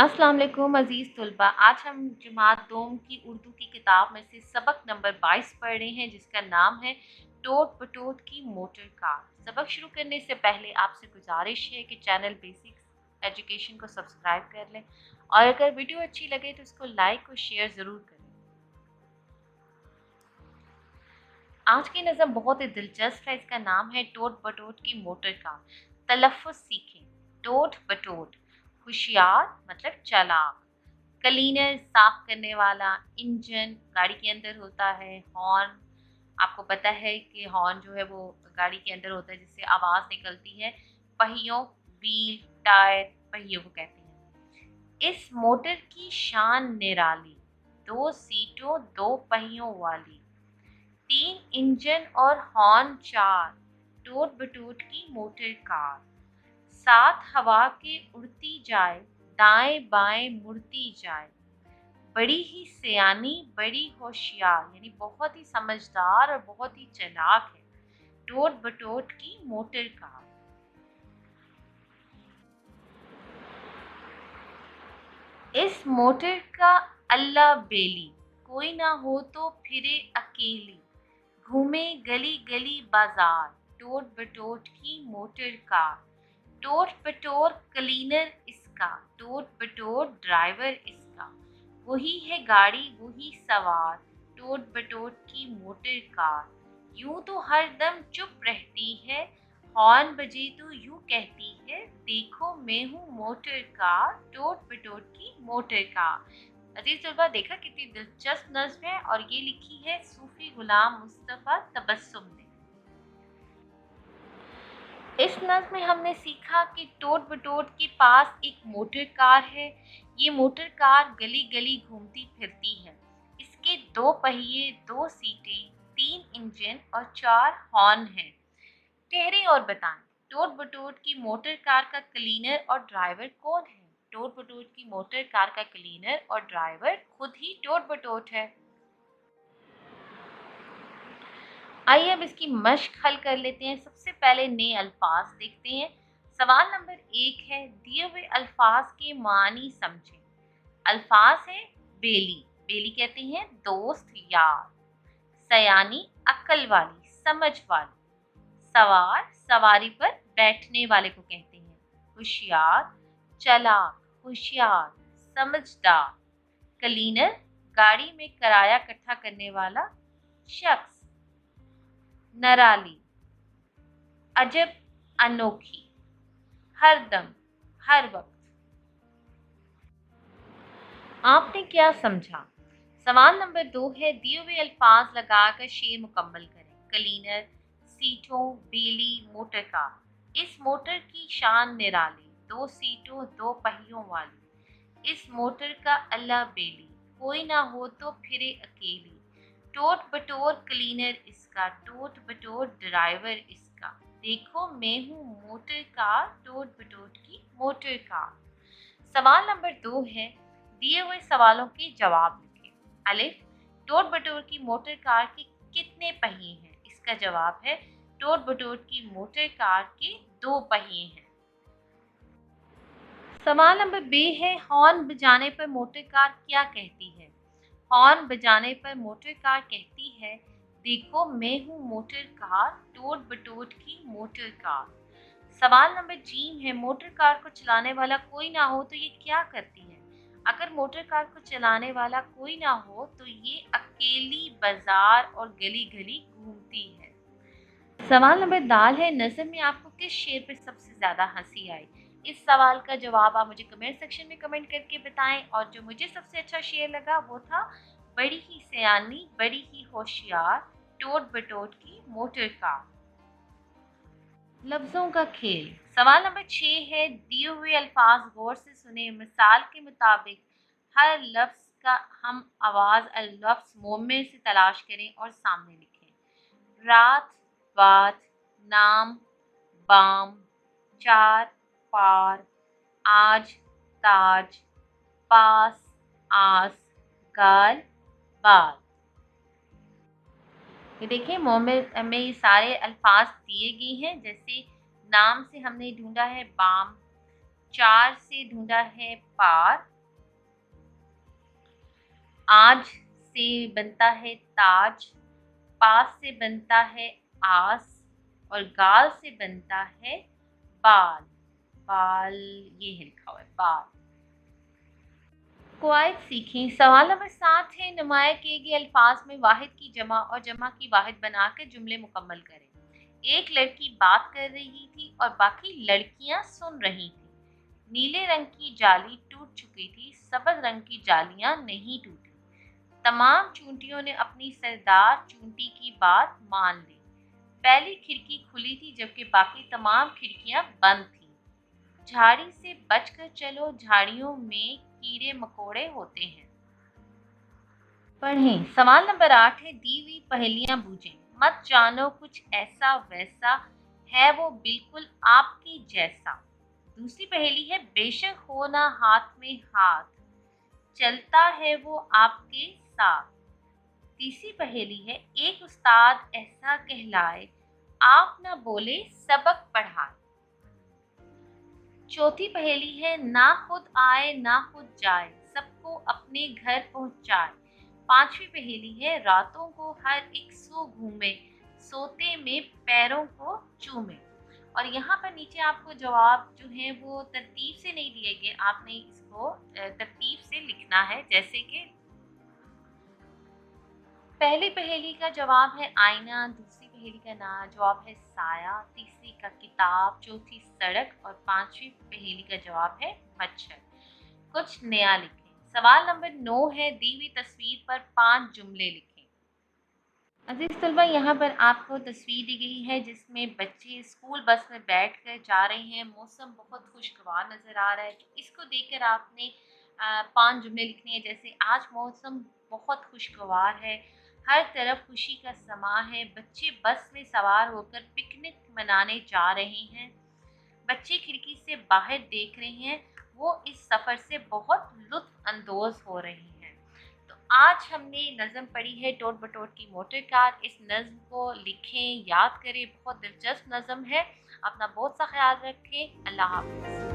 अस्सलाम वालेकुम अज़ीज़ तुलबा। आज हम जमात दोम की उर्दू की किताब में से सबक नंबर 22 पढ़ रहे हैं, जिसका नाम है टोट बटोट की मोटर कार। सबक शुरू करने से पहले आपसे गुजारिश है कि चैनल बेसिक्स एजुकेशन को सब्सक्राइब कर लें और अगर वीडियो अच्छी लगे तो उसको लाइक और शेयर ज़रूर करें। आज की नज़म बहुत ही दिलचस्प है। इसका नाम है टोट बटोट की मोटर कार। तलफ़्फ़ुज़ सीखें। टोट बटोट होशियार मतलब चालाक, क्लीनर साफ करने वाला, इंजन गाड़ी के अंदर होता है, हॉर्न आपको पता है कि हॉर्न जो है वो गाड़ी के अंदर होता है जिससे आवाज़ निकलती है, पहियों व्हील टायर पहियों को कहते हैं। इस मोटर की शान निराली, दो सीटों दो पहियों वाली, तीन इंजन और हॉर्न चार, टूट बटूट की मोटर कार, सात हवा के उड़ती जाए, दाएं बाएं मुड़ती जाए, बड़ी ही सयानी बड़ी होशियार यानी बहुत ही समझदार और बहुत ही चालाक है टोट बटोट की मोटर कार। इस मोटर का अल्लाह बेली, कोई ना हो तो फिरे अकेली, घूमे गली गली बाजार, टोट बटोट की मोटर कार, टोट बटोर क्लीनर इसका, टोट बटोर ड्राइवर इसका, वही है गाड़ी वही सवार, टोट बटोट की मोटर कार, यूं तो हर दम चुप रहती है, हॉर्न बजे तो यूं कहती है, देखो मैं हूँ मोटर कार, टोट बटोट की मोटर कार। अजीज तलबा, देखा कितनी दिलचस्प नज्म है और ये लिखी है सूफी गुलाम मुस्तफ़ा तबस्सुम ने। इस नज़्म में हमने सीखा कि टोट बटोट के पास एक मोटर कार है। ये मोटर कार गली गली घूमती फिरती है। इसके दो पहिए, दो सीटें, तीन इंजन और चार हॉर्न हैं। ठहरें और बताएं, टोट बटोट की मोटर कार का क्लीनर और ड्राइवर कौन है? टोट बटोट की मोटर कार का क्लीनर और ड्राइवर खुद ही टोट बटोट है। आइए अब इसकी मश्क हल कर लेते हैं। सबसे पहले नए अल्फाज देखते हैं। सवाल नंबर 1 है, दिए हुए अल्फाज के मानी समझें। अल्फाज है बेली, बेली कहते हैं दोस्त यार, सयानी अक्ल वाली समझ वाली, सवार सवारी पर बैठने वाले को कहते हैं, होशियार चालाक होशियार समझदार, क्लीनर गाड़ी में किराया इकट्ठा करने वाला शख्स, नराली अजब अनोखी, हरदम हर वक्त। आपने क्या समझा? सवाल नंबर 2 है, दिए हुए अल्फाज लगाकर शेर मुकम्मल करें। क्लीनर, सीटों, बेली, मोटर कार। इस मोटर की शान निराली, दो सीटों दो पहियों वाली, इस मोटर का अल्लाह बेली, कोई ना हो तो फिरे अकेली, टोट बटोर क्लीनर इसका, टोट बटोर ड्राइवर इसका, देखो मैं हूँ मोटर कार, टोट बटोट की मोटर कार। सवाल नंबर 2 है, दिए हुए सवालों के जवाब लिखें। अलिफ, टोट बटोर की मोटर कार के कितने पहिए हैं? इसका जवाब है टोट बटोर की मोटर कार के दो पहिए हैं। सवाल नंबर बी है, हॉर्न बजाने पर मोटर कार क्या कहती है? हॉर्न बजाने पर मोटर कार कहती है, देखो मैं हूँ मोटर कार, टोट बटोट की मोटर कार। सवाल नंबर जी है, मोटर कार को चलाने वाला कोई ना हो तो ये क्या करती है? अगर मोटर कार को चलाने वाला कोई ना हो तो ये अकेली बाजार और गली गली घूमती है। सवाल नंबर दाल है, नज़म में आपको किस शेर पर सबसे ज़्यादा हंसी आई? इस सवाल का जवाब आप मुझे कमेंट सेक्शन में कमेंट करके बताएं और जो मुझे सबसे अच्छा शेर लगा वो था, बड़ी ही सयानी बड़ी ही होशियार, टोट बटोट की मोटर कार। लफ्ज़ों का खेल। सवाल नंबर 6 है, दिए हुए अल्फाज गौर से सुने, मिसाल के मुताबिक हर लफ्ज़ का हम आवाज़ लफ्ज़ मोमे से तलाश करें और सामने लिखें। रात बात, नाम बाम, चार पार, आज ताज, पास आस, गाल बाल। ये देखिए में ये सारे अल्फाज दिए गए हैं। जैसे नाम से हमने ढूंढा है बाम, चार से ढूंढा है पार, आज से बनता है ताज, पास से बनता है आस, और गाल से बनता है बाल। बाल, ये है लिखा हुआ है बाल। कवायद सीखें। सवाल नंबर 7 है, नुमाया किए गए अल्फाज में वाहिद की जमा और जमा की वाहिद बनाकर जुमले मुकम्मल करें। एक लड़की बात कर रही थी और बाकी लड़कियां सुन रही थी। नीले रंग की जाली टूट चुकी थी, सब्ज रंग की जालियां नहीं टूटी। तमाम चूंटियों ने अपनी सरदार चूंटी की बात मान ली। पहली खिड़की खुली थी जबकि बाकी तमाम खिड़कियां बंद थीं। झाड़ी से बचकर चलो, झाड़ियों में कीड़े मकोड़े होते हैं। पढ़ें। सवाल नंबर 8 है, दी हुई पहेलियां बूझें। मत जानो कुछ ऐसा वैसा, है वो बिल्कुल आपकी जैसा। दूसरी पहेली है, बेशक हो ना हाथ में हाथ, चलता है वो आपके साथ। तीसरी पहेली है, एक उस्ताद ऐसा कहलाए, आप ना बोले सबक पढ़ाए। चौथी पहेली है, ना खुद आए ना खुद जाए, सबको अपने घर पहुंचाए। पांचवी पहेली है, रातों को हर एक सो घूमे, सोते में पैरों को चूमे। और यहाँ पर नीचे आपको जवाब जो है वो तरतीब से नहीं दिए गए, आपने इसको तरतीब से लिखना है। जैसे कि पहली पहेली का जवाब है आईना, दूसरी पहेली का ना जवाब है साया, तीसरी का किताब, चौथी सड़क और पांचवी पहेली का जवाब है मच्छर। कुछ नया लिखें। सवाल नंबर 9 है, दी हुई तस्वीर पर 5 जुमले लिखें। अजीज तलबा, यहाँ पर आपको तस्वीर दी गई है जिसमें बच्चे स्कूल बस में बैठ कर जा रहे हैं। मौसम बहुत खुशगवार नज़र आ रहा है। इसको देखकर आपने 5 जुमले लिखने हैं। जैसे, आज मौसम बहुत खुशगवार है, हर तरफ खुशी का समा है, बच्चे बस में सवार होकर पिकनिक मनाने जा रहे हैं, बच्चे खिड़की से बाहर देख रहे हैं, वो इस सफ़र से बहुत लुत्फ अंदोज हो रहे हैं। तो आज हमने नज़म पढ़ी है टोट बटोट की मोटर कार। इस नज़म को लिखें, याद करें, बहुत दिलचस्प नज़म है। अपना बहुत सा ख्याल रखें। अल्लाह हाफ़िज़।